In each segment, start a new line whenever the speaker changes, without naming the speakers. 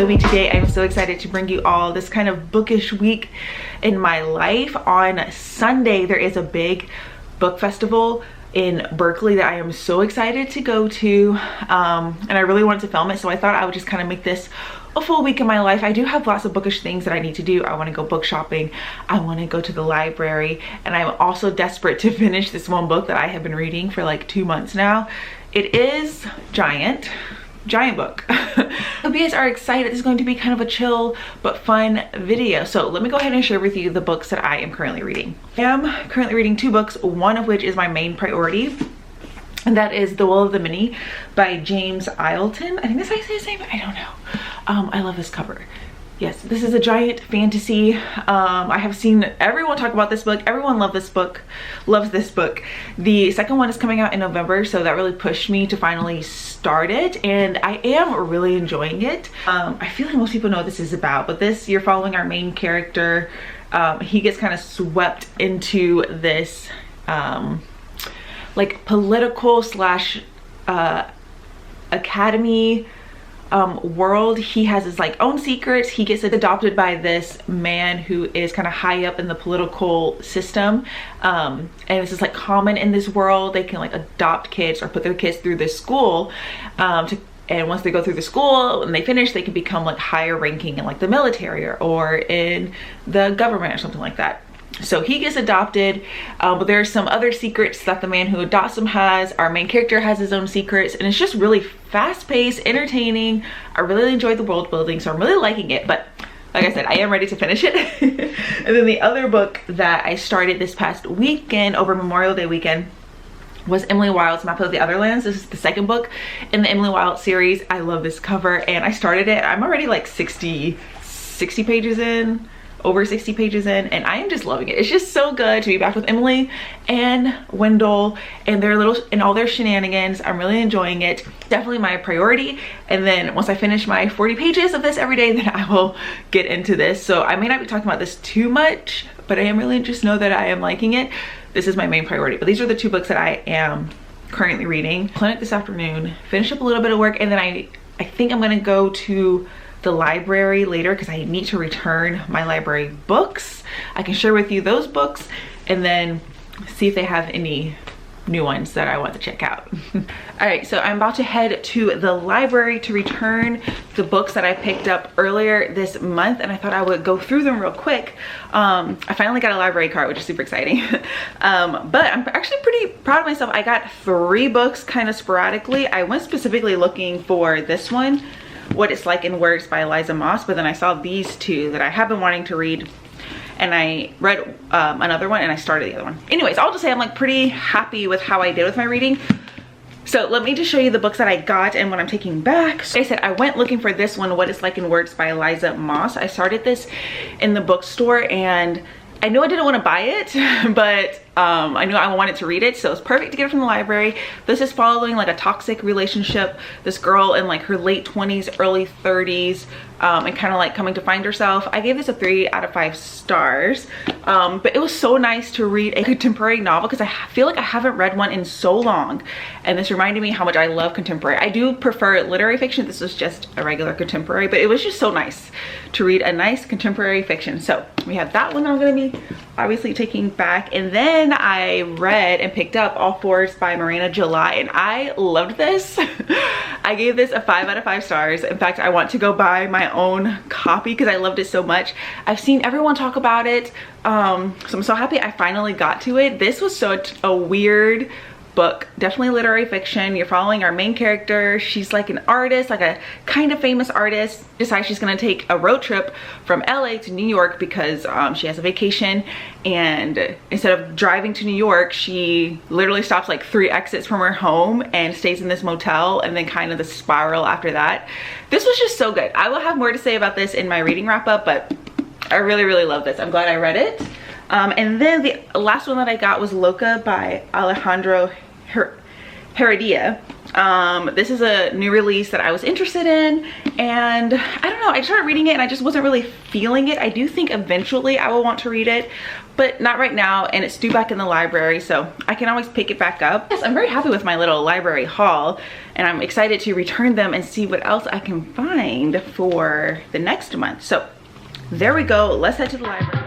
Adobe. Today I'm so excited to bring you all this kind of bookish week in my life. On Sunday there is a big book festival in Berkeley that I am so excited to go to, and I really wanted to film it, so I thought I would just kind of make this a full week in my life. I do have lots of bookish things that I need to do. I want to go book shopping, I want to go to the library, and I'm also desperate to finish this one book that I have been reading for like 2 months now. It is giant book. Hope you guys are excited. This is going to be kind of a chill but fun video. So let me go ahead and share with you the books that I am currently reading. I am currently reading 2 books, one of which is my main priority, and that is The Will of the Many by James Ileton. I think that's how you say his name. I don't know. I love this cover. Yes, this is a giant fantasy. I have seen everyone talk about this book. Everyone loves this book. The second one is coming out in November, so that really pushed me to finally start it, and I am really enjoying it. I feel like most people know what this is about, but this, you're following our main character. He gets kind of swept into this like political slash academy world. He has his like own secrets. He gets adopted by this man who is kind of high up in the political system, and this is like common in this world. They can like adopt kids or put their kids through this school, and once they go through the school and they finish, they can become like higher ranking in like the military or in the government or something like that. So he gets adopted, but there are some other secrets that the man who adopts him has. Our main character has his own secrets, and it's just really fast-paced, entertaining. I really enjoyed the world building, so I'm really liking it. But like I said, I am ready to finish it. And then the other book that I started this past weekend, over Memorial Day weekend, was Emily Wilde's Map of the Otherlands. This is the second book in the Emily Wilde series. I love this cover, and I started it. I'm already like 60 pages in. Over 60 pages in, and I am just loving it. It's just so good to be back with Emily and Wendell and all their shenanigans. I'm really enjoying it. Definitely my priority. And then once I finish my 40 pages of this every day, then I will get into this. So I may not be talking about this too much, but I am really just know that I am liking it. This is my main priority. But these are the 2 books that I am currently reading. Clinic this afternoon, finish up a little bit of work, and then I think I'm gonna go to the library later because I need to return my library books. I can share with you those books and then see if they have any new ones that I want to check out. All right, so I'm about to head to the library to return the books that I picked up earlier this month, and I thought I would go through them real quick. I finally got a library card, which is super exciting. But I'm actually pretty proud of myself. I got 3 books kind of sporadically. I went specifically looking for this one, What It's Like in Words by Liza Moss, but then I saw these 2 that I have been wanting to read, and I read another one and I started the other one. Anyways, I'll just say I'm like pretty happy with how I did with my reading. So let me just show you the books that I got and what I'm taking back. So like I said, I went looking for this one, What It's Like in Words by Liza Moss. I started this in the bookstore, and I knew I didn't want to buy it, but I knew I wanted to read it, so it's perfect to get it from the library. This is following like a toxic relationship. This girl in like her late 20s, early 30s, and kind of like coming to find herself. I gave this a 3 out of 5 stars, but it was so nice to read a contemporary novel because I feel like I haven't read one in so long, and this reminded me how much I love contemporary. I do prefer literary fiction. This was just a regular contemporary, but it was just so nice to read a nice contemporary fiction. So we have that one that I'm going to be obviously taking back, and then I read and picked up All Fours by Marina July, and I loved this. I gave this a 5 out of 5 stars. In fact, I want to go buy my own copy because I loved it so much. I've seen everyone talk about it, so I'm so happy I finally got to it. This was such a weird book, definitely literary fiction. You're following our main character. She's like an artist, like a kind of famous artist. Decides she's gonna take a road trip from LA to New York because she has a vacation, and instead of driving to New York, she literally stops like 3 exits from her home and stays in this motel, and then kind of the spiral after that. This was just so good. I will have more to say about this in my reading wrap up, but I really love this. I'm glad I read it. And then the last one that I got was Loca by Alejandro Heredia. This is a new release that I was interested in, and I don't know, I started reading it and I just wasn't really feeling it. I do think eventually I will want to read it, but not right now, and it's due back in the library, so I can always pick it back up. Yes, I'm very happy with my little library haul, and I'm excited to return them and see what else I can find for the next month. So there we go, let's head to the library.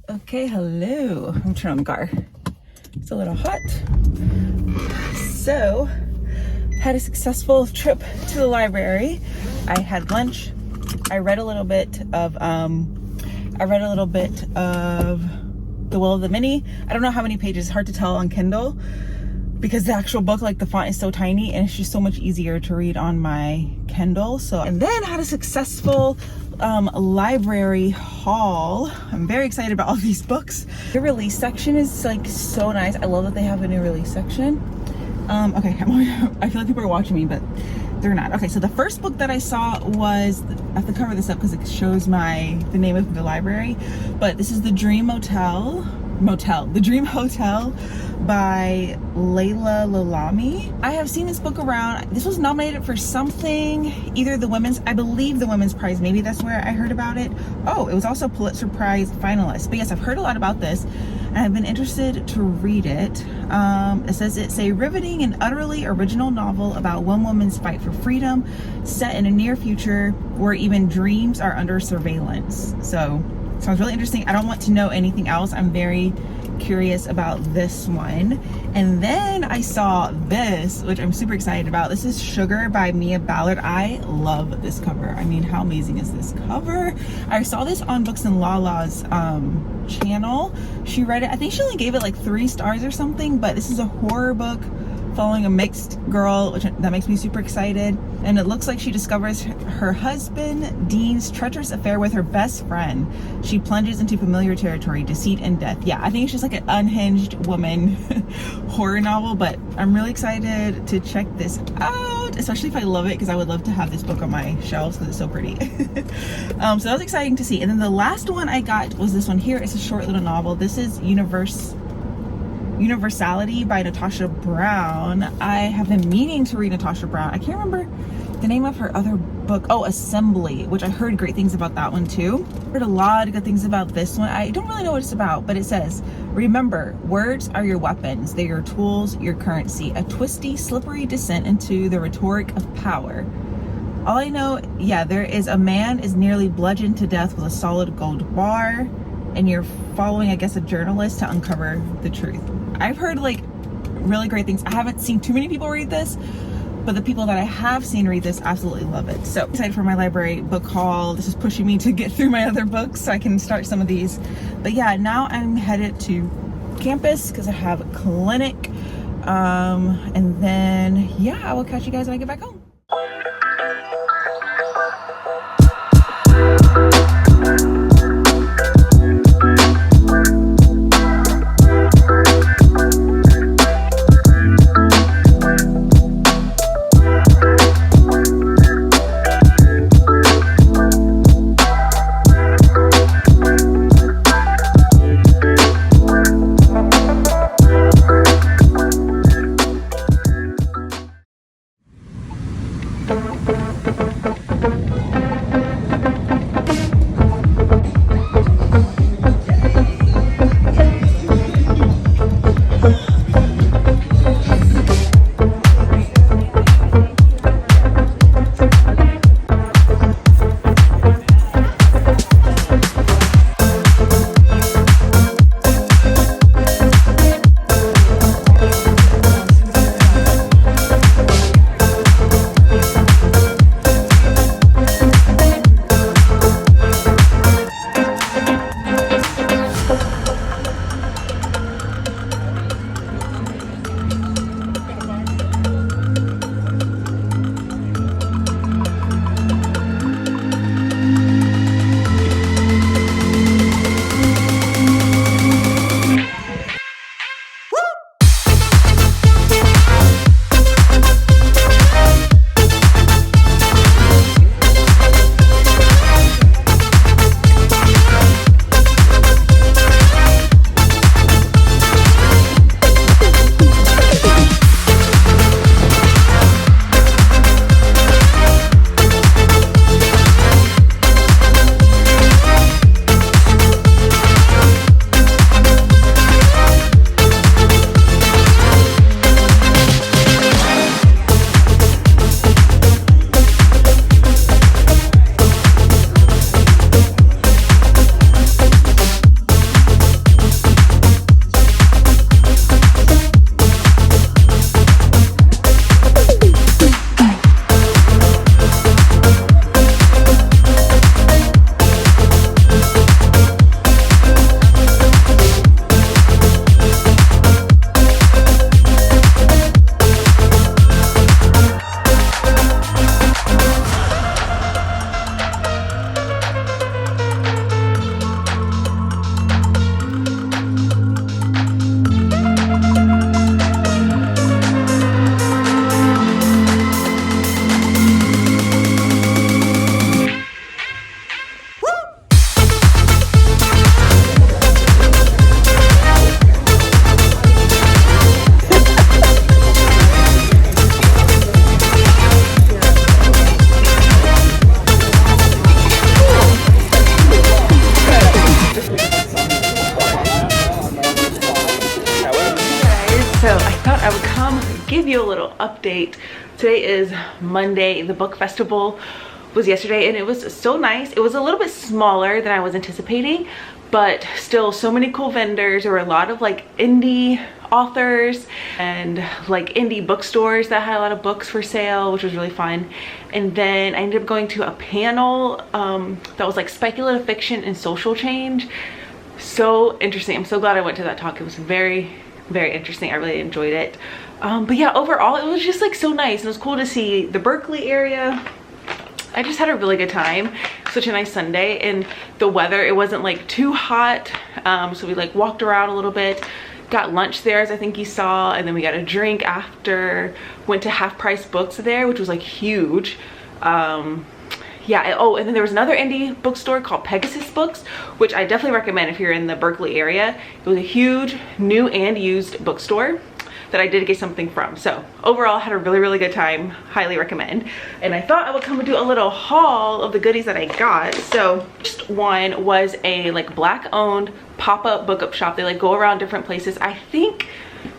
Okay, hello. I'm turning on the car. It's a little hot. So, had a successful trip to the library. I had lunch. I read a little bit of The Will of the Many. I don't know how many pages, it's hard to tell on Kindle because the actual book, like the font is so tiny and it's just so much easier to read on my Kindle. So, and then had a successful library haul. I'm very excited about all these books. The release section is like so nice. I love that they have a new release section. Okay, I feel like people are watching me, but they're not. Okay, so the first book that I saw was, I have to cover this up because it shows the name of the library, but this is The Dream Hotel by Layla Lalami. I have seen this book around. This was nominated for something, either I believe the Women's Prize, maybe that's where I heard about it. Oh, it was also Pulitzer Prize finalist. But yes, I've heard a lot about this and I've been interested to read it. It says it's a riveting and utterly original novel about one woman's fight for freedom, set in a near future where even dreams are under surveillance. So sounds really interesting. I don't want to know anything else. I'm very curious about this one. And then I saw this, which I'm super excited about. This is Sugar by Mia Ballard. I love this cover. I mean, how amazing is this cover? I saw this on Books and Lala's channel. She read it. I think she only gave it like 3 stars or something, but this is a horror book following a mixed girl, that makes me super excited. And it looks like she discovers her husband Dean's treacherous affair with her best friend. She plunges into familiar territory, deceit and death. Yeah, I think it's just like an unhinged woman horror novel, but I'm really excited to check this out, especially if I love it, because I would love to have this book on my shelves because it's so pretty. So that was exciting to see. And then the last one I got was this one here. It's a short little novel. This is Universality by Natasha Brown. I have been meaning to read Natasha Brown. I can't remember the name of her other book. Oh, Assembly, which I heard great things about that one too. Heard a lot of good things about this one. I don't really know what it's about, but it says, remember, words are your weapons. They're your tools, your currency. A twisty, slippery descent into the rhetoric of power. All I know, yeah, there is a man is nearly bludgeoned to death with a solid gold bar, and you're following, I guess, a journalist to uncover the truth. I've heard like really great things. I haven't seen too many people read this, but the people that I have seen read this absolutely love it. So excited for my library book haul. This is pushing me to get through my other books so I can start some of these. But yeah, now I'm headed to campus because I have a clinic. And then yeah, I will catch you guys when I get back home. give you a little update. Today is Monday. The book festival was yesterday and it was so nice. It was a little bit smaller than I was anticipating, but still so many cool vendors. There were a lot of like indie authors and like indie bookstores that had a lot of books for sale, which was really fun. And then I ended up going to a panel that was like speculative fiction and social change. So interesting. I'm so glad I went to that talk. It was very interesting. I really enjoyed it. But yeah, overall it was just like so nice. It was cool to see the Berkeley area. I just had a really good time. Such a nice Sunday, and the weather, it wasn't like too hot, so we like walked around a little bit, got lunch there as I think you saw, and then we got a drink after, went to Half Price Books there, which was like huge. Yeah, oh, and then there was another indie bookstore called Pegasus Books, which I definitely recommend if you're in the Berkeley area. It was a huge new and used bookstore that I did get something from. So overall, had a really good time. Highly recommend. And I thought I would come and do a little haul of the goodies that I got. So first one was a like black owned pop-up book shop. They like go around different places. I think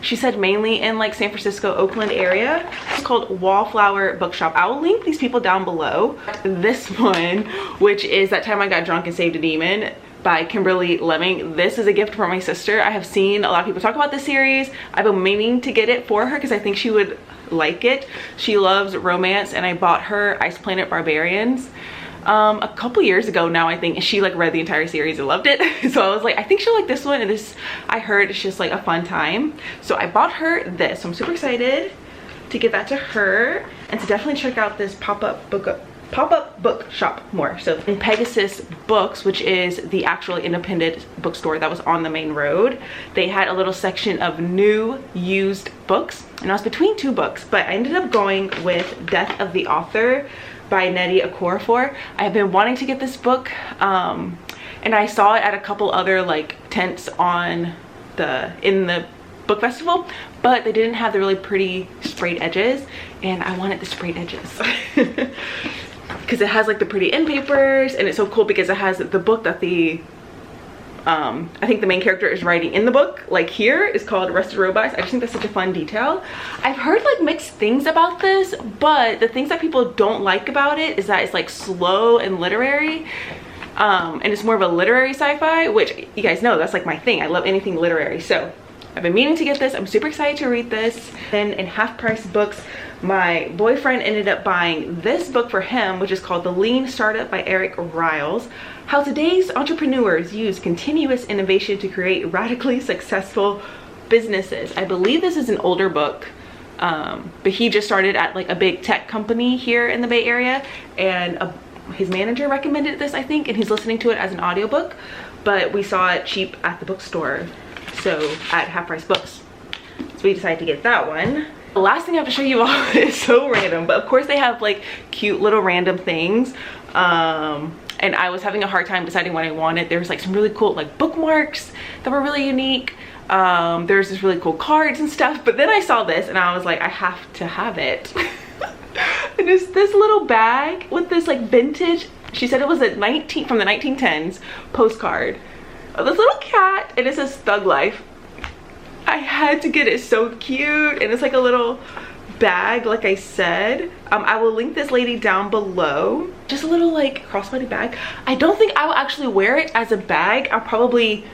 she said mainly in like San Francisco, Oakland area. It's called Wallflower Bookshop. I will link these people down below. This one, which is That Time I Got Drunk and Saved a Demon by Kimberly Lemming. This is a gift from my sister. I have seen a lot of people talk about this series. I've been meaning to get it for her because I think she would like it. She loves romance, and I bought her Ice Planet Barbarians a couple years ago now, I think, and she like read the entire series and loved it. So I was like, I think she'll like this one, and this, I heard it's just like a fun time. So I bought her this. So I'm super excited to give that to her and to definitely check out this pop-up book shop more. So in Pegasus Books, which is the actual independent bookstore that was on the main road, they had a little section of new used books, and I was between two books, but I ended up going with Death of the Author by Nnedi Okorafor. I've been wanting to get this book, and I saw it at a couple other like tents in the book festival, but they didn't have the really pretty sprayed edges, and I wanted the sprayed edges. Because it has like the pretty end papers, and it's so cool because it has the book that the I think the main character is writing in the book, like here, is called Arrested Robots. I just think that's such a fun detail. I've heard like mixed things about this, but the things that people don't like about it is that it's like slow and literary, and it's more of a literary sci-fi, which you guys know that's like my thing. I love anything literary, so I've been meaning to get this. I'm super excited to read this. Then in Half Price Books, my boyfriend ended up buying this book for him, which is called The Lean Startup by Eric Riles. How today's entrepreneurs use continuous innovation to create radically successful businesses. I believe this is an older book, but he just started at like a big tech company here in the Bay Area, and his manager recommended this, I think, and he's listening to it as an audiobook, but we saw it cheap at the bookstore, so at Half Price Books. So we decided to get that one. The last thing I have to show you all is so random, but of course they have like cute little random things, and I was having a hard time deciding what I wanted. There's like some really cool like bookmarks that were really unique. There's this really cool cards and stuff, but then I saw this and I was like, I have to have it. And it's this little bag with this like vintage, she said it was a from the 1910s postcard of this little cat, and it says Thug Life. I had to get it. So cute, and it's like a little bag, like I said. I will link this lady down below. Just a little like crossbody bag. I don't think I will actually wear it as a bag. I'll probably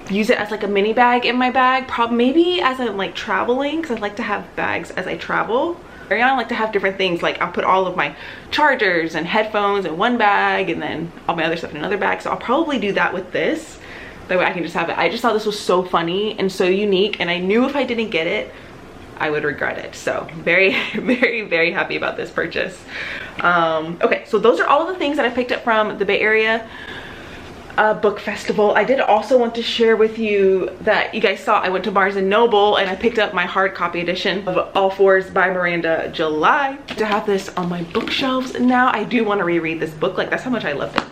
use it as like a mini bag in my bag, maybe as I'm like traveling, because I like to have bags as I travel. I like to have different things, like I'll put all of my chargers and headphones in one bag and then all my other stuff in another bag. So I'll probably do that with this. That way I can just have it. I just thought this was so funny and so unique, and I knew if I didn't get it, I would regret it. So very happy about this purchase. Okay, so those are all of the things that I picked up from the Bay Area book festival. I did also want to share with you that you guys saw I went to Barnes & Noble and I picked up my hard copy edition of All Fours by Miranda July to have this on my bookshelves now. I do want to reread this book. Like, that's how much I loved it.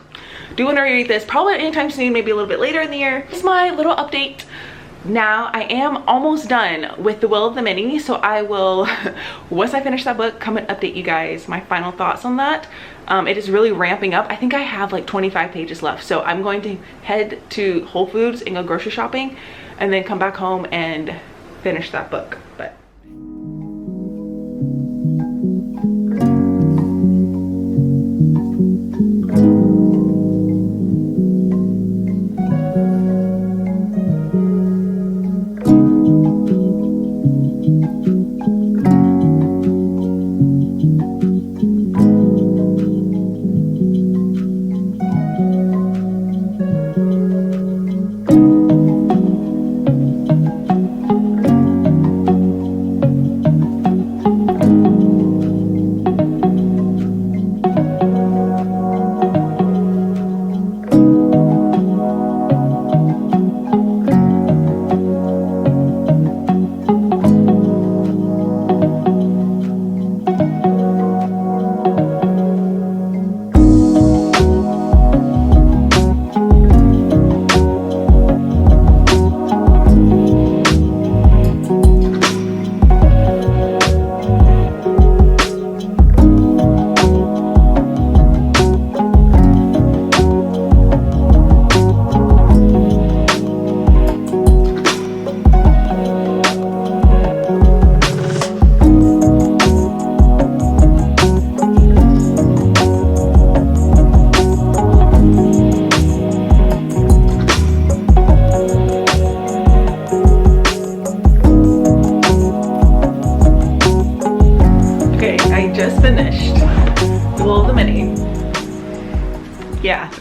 Do want to reread this probably anytime soon, maybe a little bit later in the year. It's my little update. Now I am almost done with The Will of the Many, so I will, once I finish that book, come and update you guys my final thoughts on that. It is really ramping up. I think I have like 25 pages left, so I'm going to head to Whole Foods and go grocery shopping and then come back home and finish that book. But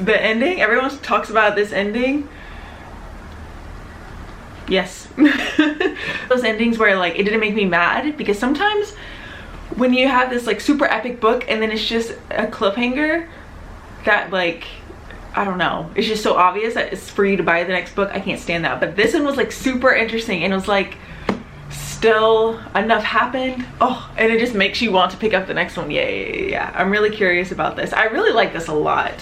The ending, everyone talks about this ending. Yes. Those endings where like it didn't make me mad, because sometimes when you have this like super epic book and then it's just a cliffhanger that like, I don't know, it's just so obvious that it's for you to buy the next book. I can't stand that. But this one was like super interesting, and it was like still enough happened, oh, and it just makes you want to pick up the next one. Yeah, I'm really curious about this. I really like this a lot.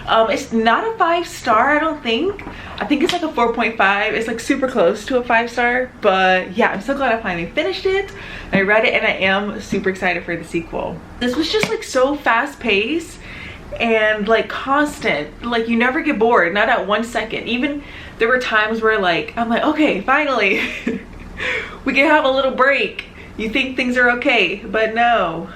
It's not a 5-star, I don't think. I think it's like a 4.5. It's like super close to a 5-star, but yeah, I'm so glad I finally finished it. I read it and I am super excited for the sequel. This was just like so fast paced and like constant, like you never get bored, not at 1 second. Even there were times where like I'm like, okay, finally we can have a little break. You think things are okay, but no.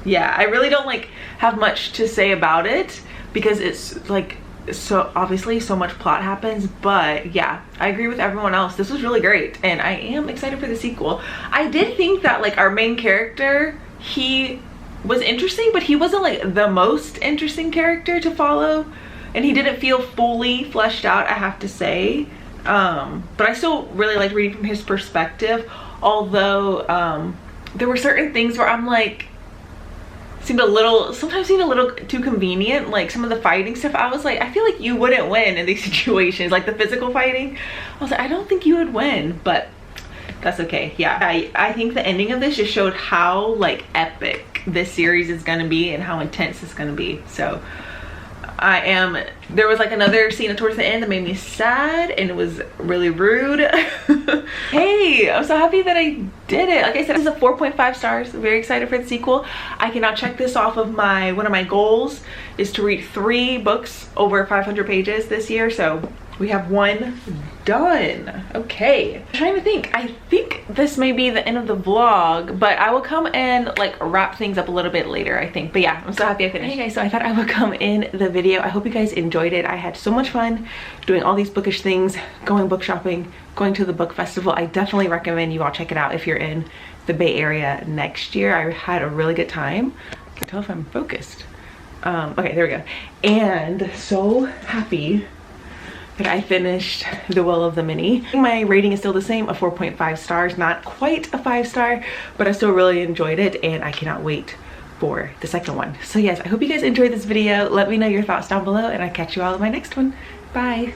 Yeah, I really don't like have much to say about it because it's like so obviously so much plot happens, but yeah, I agree with everyone else. This was really great and I am excited for the sequel. I did think that like our main character, he was interesting, but he wasn't like the most interesting character to follow, and he didn't feel fully fleshed out, I have to say. But I still really liked reading from his perspective, although there were certain things where I'm like, sometimes seemed a little too convenient. Like some of the fighting stuff, I was like, I feel like you wouldn't win in these situations, like the physical fighting. I was like, I don't think you would win, but that's okay. Yeah, I think the ending of this just showed how like epic this series is gonna be and how intense it's gonna be. So there was like another scene towards the end that made me sad, and it was really rude. Hey, I'm so happy that I did it. Like I said, this is a 4.5 stars. Very excited for the sequel. I cannot check this off of one of my goals is to read 3 books over 500 pages this year. So we have 1 done. Okay, I'm trying to think. I think this may be the end of the vlog, but I will come and like wrap things up a little bit later, I think. But yeah, I'm so happy I finished. Hey guys, so I thought I would come in the video. I hope you guys enjoyed it. I had so much fun doing all these bookish things, going book shopping, going to the book festival. I definitely recommend you all check it out if you're in the Bay Area next year. I had a really good time. I can tell if I'm focused. Okay, there we go. And so happy that I finished The Will of the Many. My rating is still the same, a 4.5 stars, not quite a 5-star, but I still really enjoyed it and I cannot wait for the second one. So yes, I hope you guys enjoyed this video. Let me know your thoughts down below and I'll catch you all in my next one. Bye.